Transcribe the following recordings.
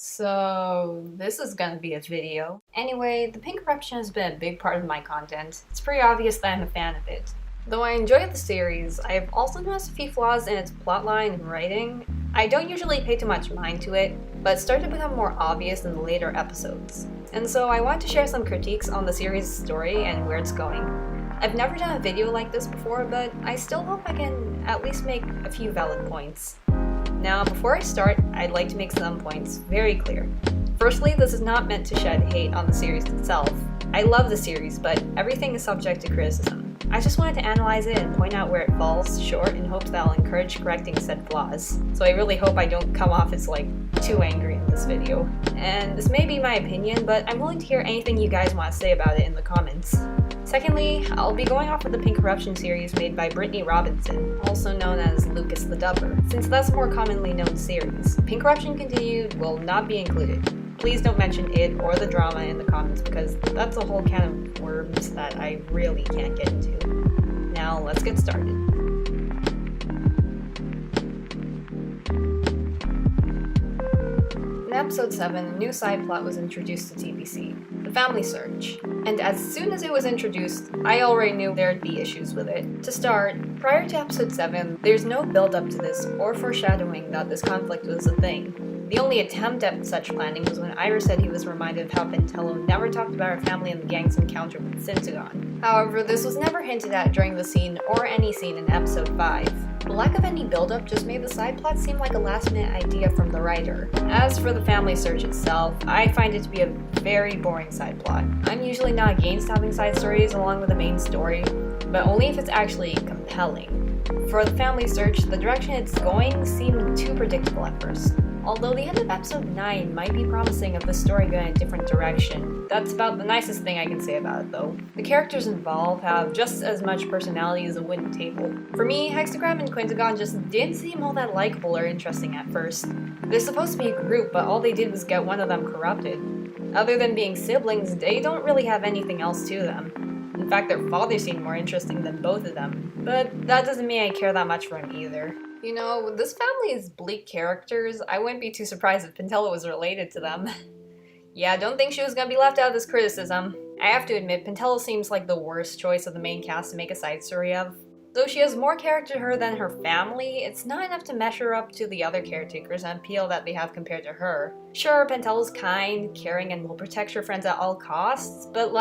So, this is gonna be a video. Anyway, the pink corruption has been a big part of my content. It's pretty obvious that I'm a fan of it. Though I enjoy the series, I've also noticed a few flaws in its plotline and writing. I don't usually pay too much mind to it, but it started to become more obvious in the later episodes. And so I want to share some critiques on the series' story and where it's going. I've never done a video like this before, but I still hope I can at least make a few valid points. Now, before I start, I'd like to make some points very clear. Firstly, this is not meant to shed hate on the series itself. I love the series, but everything is subject to criticism. I just wanted to analyze it and point out where it falls short in hopes that I'll encourage correcting said flaws. So I really hope I don't come off as too angry in this video. And this may be my opinion, but I'm willing to hear anything you guys want to say about it in the comments. Secondly, I'll be going off of the Pink Corruption series made by Brittany Robinson, also known as Lucas the Dubber, since that's a more commonly known series. Pink Corruption Continued will not be included. Please don't mention it or the drama in the comments because that's a whole can of worms that I really can't get into. Now, let's get started. In episode 7, a new side plot was introduced to TBC, the family search. And as soon as it was introduced, I already knew there'd be issues with it. To start, prior to episode 7, there's no build up to this or foreshadowing that this conflict was a thing. The only attempt at such planning was when Ira said he was reminded of how Pentellow never talked about her family and the gang's encounter with Syntagon. However, this was never hinted at during the scene or any scene in episode 5. The lack of any build-up just made the side plot seem like a last-minute idea from the writer. As for the family search itself, I find it to be a very boring side plot. I'm usually not against having side stories along with the main story, but only if it's actually compelling. For the family search, the direction it's going seemed too predictable at first. Although the end of episode 9 might be promising of the story going a different direction. That's about the nicest thing I can say about it though. The characters involved have just as much personality as a wooden table. For me, Hexagram and Quintagon just didn't seem all that likable or interesting at first. They're supposed to be a group, but all they did was get one of them corrupted. Other than being siblings, they don't really have anything else to them. In fact, their father seemed more interesting than both of them. But that doesn't mean I care that much for him either. You know, with this family's bleak characters, I wouldn't be too surprised if Pentellow was related to them. Yeah, don't think she was gonna be left out of this criticism. I have to admit, Pentellow seems like the worst choice of the main cast to make a side story of. Though she has more character to her than her family, it's not enough to measure up to the other caretakers and appeal that they have compared to her. Sure, Pentellow's kind, caring, and will protect her friends at all costs, but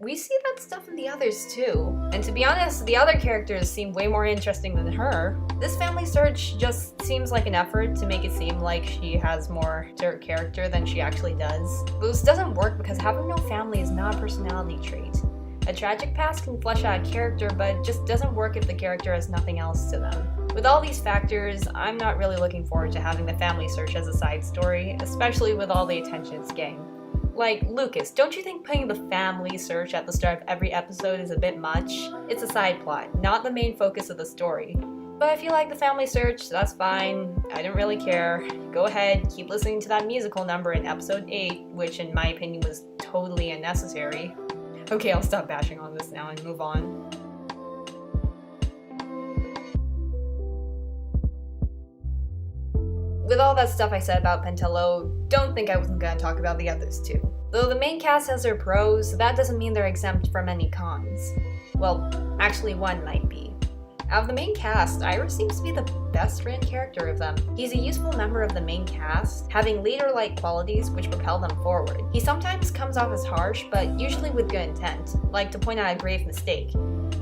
we see that stuff in the others too. And to be honest, the other characters seem way more interesting than her. This family search just seems like an effort to make it seem like she has more to her character than she actually does. But this doesn't work because having no family is not a personality trait. A tragic past can flesh out a character, but it just doesn't work if the character has nothing else to them. With all these factors, I'm not really looking forward to having the family search as a side story, especially with all the attention it's getting. Lucas, don't you think putting the family search at the start of every episode is a bit much? It's a side plot, not the main focus of the story. But if you like the family search, that's fine. I don't really care. Go ahead, keep listening to that musical number in episode 8, which in my opinion was totally unnecessary. Okay, I'll stop bashing on this now and move on. With all that stuff I said about Pentellow, don't think I wasn't gonna talk about the others too. Though the main cast has their pros, that doesn't mean they're exempt from any cons. Well, actually one might be. Out of the main cast, Ira seems to be the best written character of them. He's a useful member of the main cast, having leader-like qualities which propel them forward. He sometimes comes off as harsh, but usually with good intent, like to point out a grave mistake.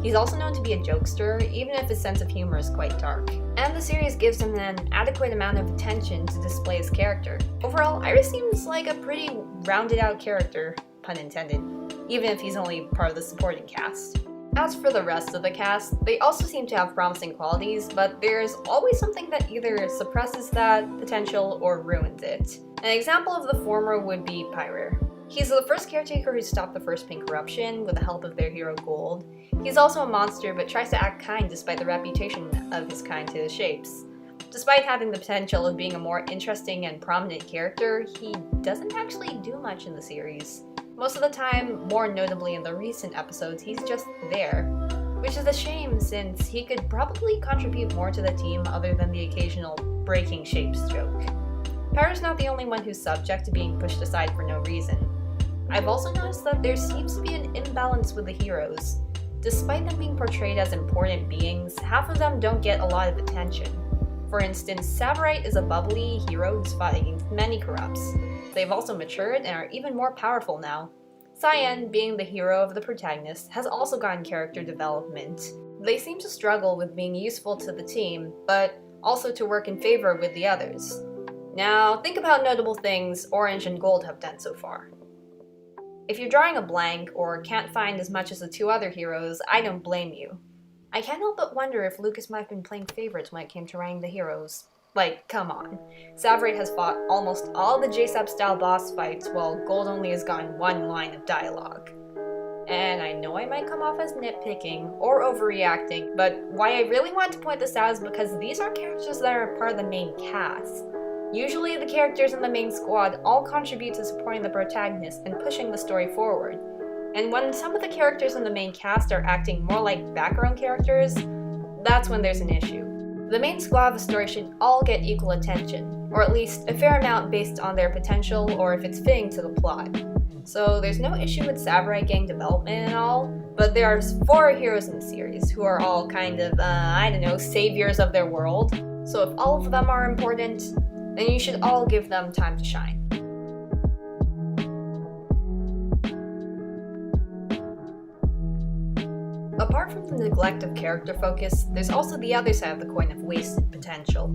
He's also known to be a jokester, even if his sense of humor is quite dark. And the series gives him an adequate amount of attention to display his character. Overall, Ira seems like a pretty rounded out character, pun intended, even if he's only part of the supporting cast. As for the rest of the cast, they also seem to have promising qualities, but there's always something that either suppresses that potential or ruins it. An example of the former would be Pyrer. He's the first caretaker who stopped the first Pink Corruption with the help of their hero Gold. He's also a monster but tries to act kind despite the reputation of his kind to his shapes. Despite having the potential of being a more interesting and prominent character, he doesn't actually do much in the series. Most of the time, more notably in the recent episodes, he's just there. Which is a shame since he could probably contribute more to the team other than the occasional breaking shapes joke. Power's not the only one who's subject to being pushed aside for no reason. I've also noticed that there seems to be an imbalance with the heroes. Despite them being portrayed as important beings, half of them don't get a lot of attention. For instance, Savorite is a bubbly hero who's fought against many corrupts. They've also matured and are even more powerful now. Cyanide, being the hero of the protagonist, has also gotten character development. They seem to struggle with being useful to the team, but also to work in favor with the others. Now, think about notable things Orange and Gold have done so far. If you're drawing a blank or can't find as much as the two other heroes, I don't blame you. I can't help but wonder if Lucas might have been playing favorites when it came to writing the heroes. Like, come on. Savorite has fought almost all the JSAP-style boss fights, while Gold only has gotten one line of dialogue. And I know I might come off as nitpicking or overreacting, but why I really want to point this out is because these are characters that are part of the main cast. Usually the characters in the main squad all contribute to supporting the protagonist and pushing the story forward. And when some of the characters in the main cast are acting more like background characters, that's when there's an issue. The main squad of a story should all get equal attention, or at least a fair amount based on their potential or if it's fitting to the plot. So there's no issue with Savorite getting development and all, but there are 4 heroes in the series who are all kind of, saviors of their world. So if all of them are important, then you should all give them time to shine. Apart from the neglect of character focus, there's also the other side of the coin of wasted potential.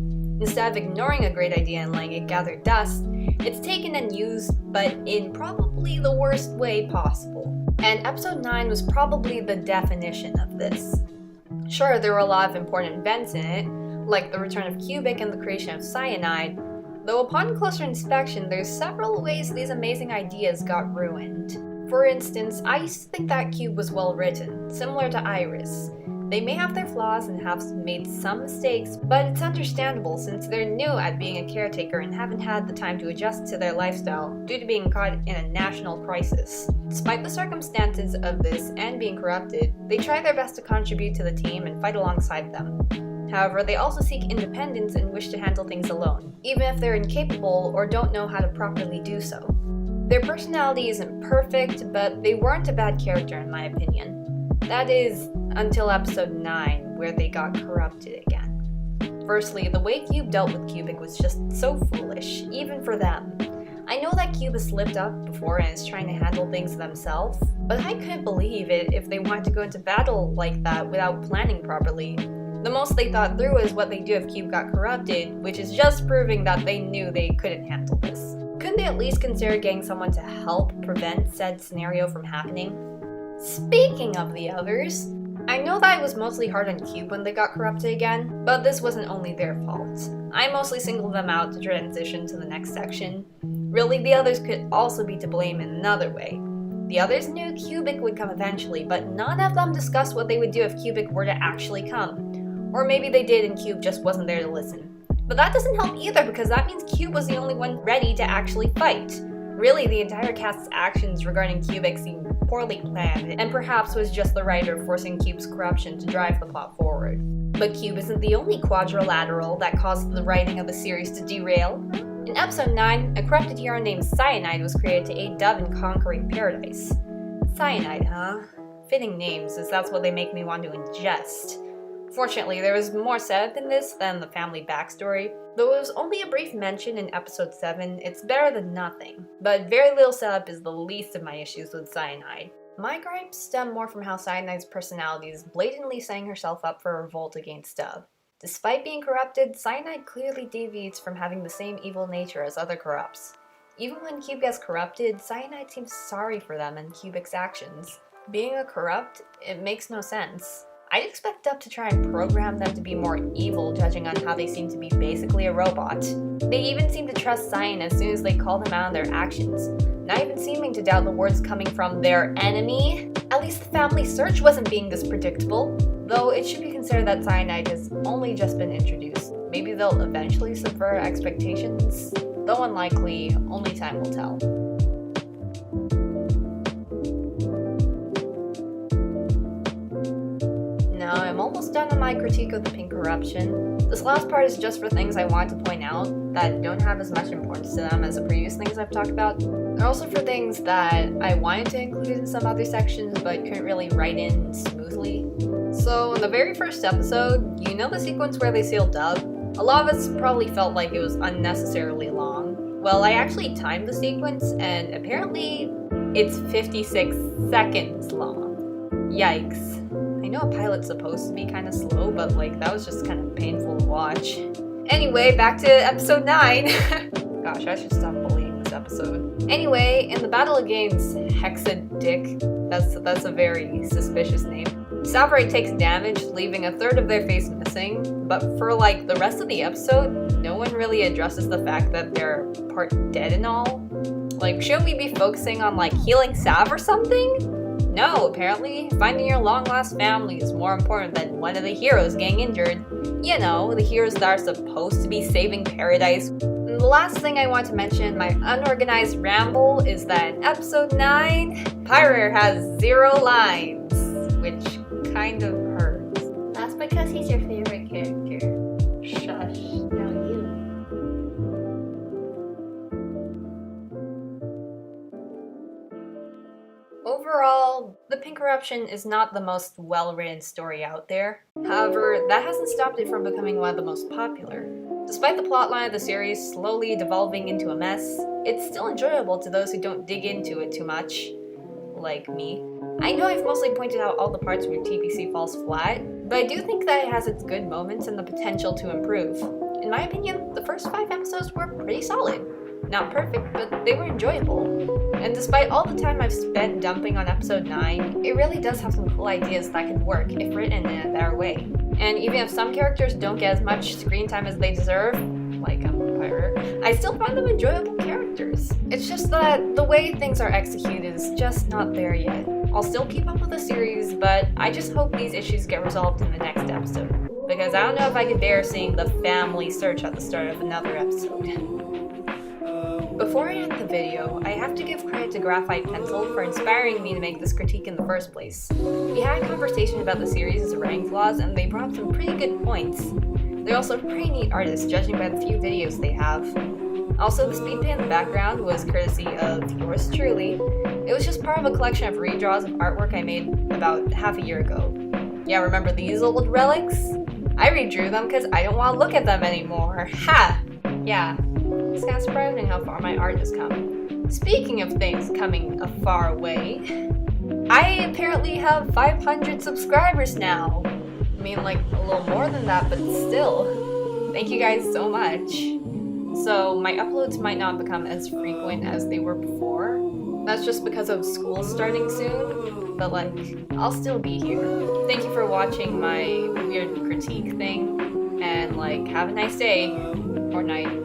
Instead of ignoring a great idea and letting it gather dust, it's taken and used, but in probably the worst way possible. And episode 9 was probably the definition of this. Sure, there were a lot of important events in it, like the return of Cubic and the creation of Cyanide, though upon closer inspection, there's several ways these amazing ideas got ruined. For instance, I used to think that Cube was well written, similar to Iris. They may have their flaws and have made some mistakes, but it's understandable since they're new at being a caretaker and haven't had the time to adjust to their lifestyle due to being caught in a national crisis. Despite the circumstances of this and being corrupted, they try their best to contribute to the team and fight alongside them. However, they also seek independence and wish to handle things alone, even if they're incapable or don't know how to properly do so. Their personality isn't perfect, but they weren't a bad character in my opinion. That is, until episode 9, where they got corrupted again. Firstly, the way Cube dealt with Cubic was just so foolish, even for them. I know that Cube has slipped up before and is trying to handle things themselves, but I couldn't believe it if they wanted to go into battle like that without planning properly. The most they thought through is what they do if Cube got corrupted, which is just proving that they knew they couldn't handle this. Couldn't they at least consider getting someone to help prevent said scenario from happening? Speaking of the others, I know that I was mostly hard on Cube when they got corrupted again, but this wasn't only their fault. I mostly singled them out to transition to the next section. Really, the others could also be to blame in another way. The others knew Cubic would come eventually, but none of them discussed what they would do if Cubic were to actually come. Or maybe they did and Cube just wasn't there to listen. But that doesn't help either because that means Cube was the only one ready to actually fight. Really, the entire cast's actions regarding Cubic seemed poorly planned, and perhaps was just the writer forcing Cube's corruption to drive the plot forward. But Cube isn't the only quadrilateral that caused the writing of the series to derail. In episode 9, a corrupted hero named Cyanide was created to aid Dove in conquering paradise. Cyanide, huh? Fitting names, as that's what they make me want to ingest. Fortunately, there was more setup in this than the family backstory. Though it was only a brief mention in episode 7, it's better than nothing. But very little setup is the least of my issues with Cyanide. My gripes stem more from how Cyanide's personality is blatantly setting herself up for a revolt against Dove. Despite being corrupted, Cyanide clearly deviates from having the same evil nature as other corrupts. Even when Cube gets corrupted, Cyanide seems sorry for them and Cubic's actions. Being a corrupt, it makes no sense. I'd expect Dove to try and program them to be more evil, judging on how they seem to be basically a robot. They even seem to trust Cyan as soon as they call them out on their actions, not even seeming to doubt the words coming from their enemy. At least the family search wasn't being this predictable, though it should be considered that Cyanide has only just been introduced. Maybe they'll eventually subvert expectations, though unlikely, only time will tell. Now, I'm almost done on my critique of the pink corruption. This last part is just for things I want to point out that don't have as much importance to them as the previous things I've talked about. They're also for things that I wanted to include in some other sections but couldn't really write in smoothly. So in the very first episode, you know the sequence where they seal Dub? A lot of us probably felt like it was unnecessarily long. Well, I actually timed the sequence and apparently it's 56 seconds long. Yikes. I know a pilot's supposed to be kind of slow, but like that was just kind of painful to watch. Anyway, back to episode 9. Gosh, I should stop bullying this episode. Anyway, in the battle against Hexadick, that's a very suspicious name, Samurai takes damage, leaving a third of their face missing, but for like the rest of the episode, no one really addresses the fact that they're part dead and all. Like, shouldn't we be focusing on like healing Sav or something? No, apparently, finding your long-lost family is more important than one of the heroes getting injured. You know, the heroes that are supposed to be saving paradise. And the last thing I want to mention, my unorganized ramble, is that in episode 9, Pyre has 0 lines, which kind of hurts. That's because he's your favorite character. Shush. Now you. Overall, The Pink Corruption is not the most well-written story out there. However, that hasn't stopped it from becoming one of the most popular. Despite the plotline of the series slowly devolving into a mess, it's still enjoyable to those who don't dig into it too much. Like me. I know I've mostly pointed out all the parts where TPC falls flat, but I do think that it has its good moments and the potential to improve. In my opinion, the first 5 episodes were pretty solid. Not perfect, but they were enjoyable. And despite all the time I've spent dumping on episode 9, it really does have some cool ideas that could work if written in a better way. And even if some characters don't get as much screen time as they deserve, like Pyre, I still find them enjoyable characters. It's just that the way things are executed is just not there yet. I'll still keep up with the series, but I just hope these issues get resolved in the next episode. Because I don't know if I could bear seeing the family search at the start of another episode. Before I end the video, I have to give credit to Graphite Pencil for inspiring me to make this critique in the first place. We had a conversation about the series' writing flaws, and they brought up some pretty good points. They're also pretty neat artists, judging by the few videos they have. Also, the speed paint in the background was courtesy of yours truly. It was just part of a collection of redraws of artwork I made about half a year ago. Yeah, remember these old relics? I redrew them because I don't want to look at them anymore. Ha! Yeah. It's kind of surprising how far my art has come. Speaking of things coming a far way, I apparently have 500 subscribers now. I mean, like, a little more than that, but still. Thank you guys so much. So, my uploads might not become as frequent as they were before. That's just because of school starting soon, but like, I'll still be here. Thank you for watching my weird critique thing, and like, have a nice day, or night.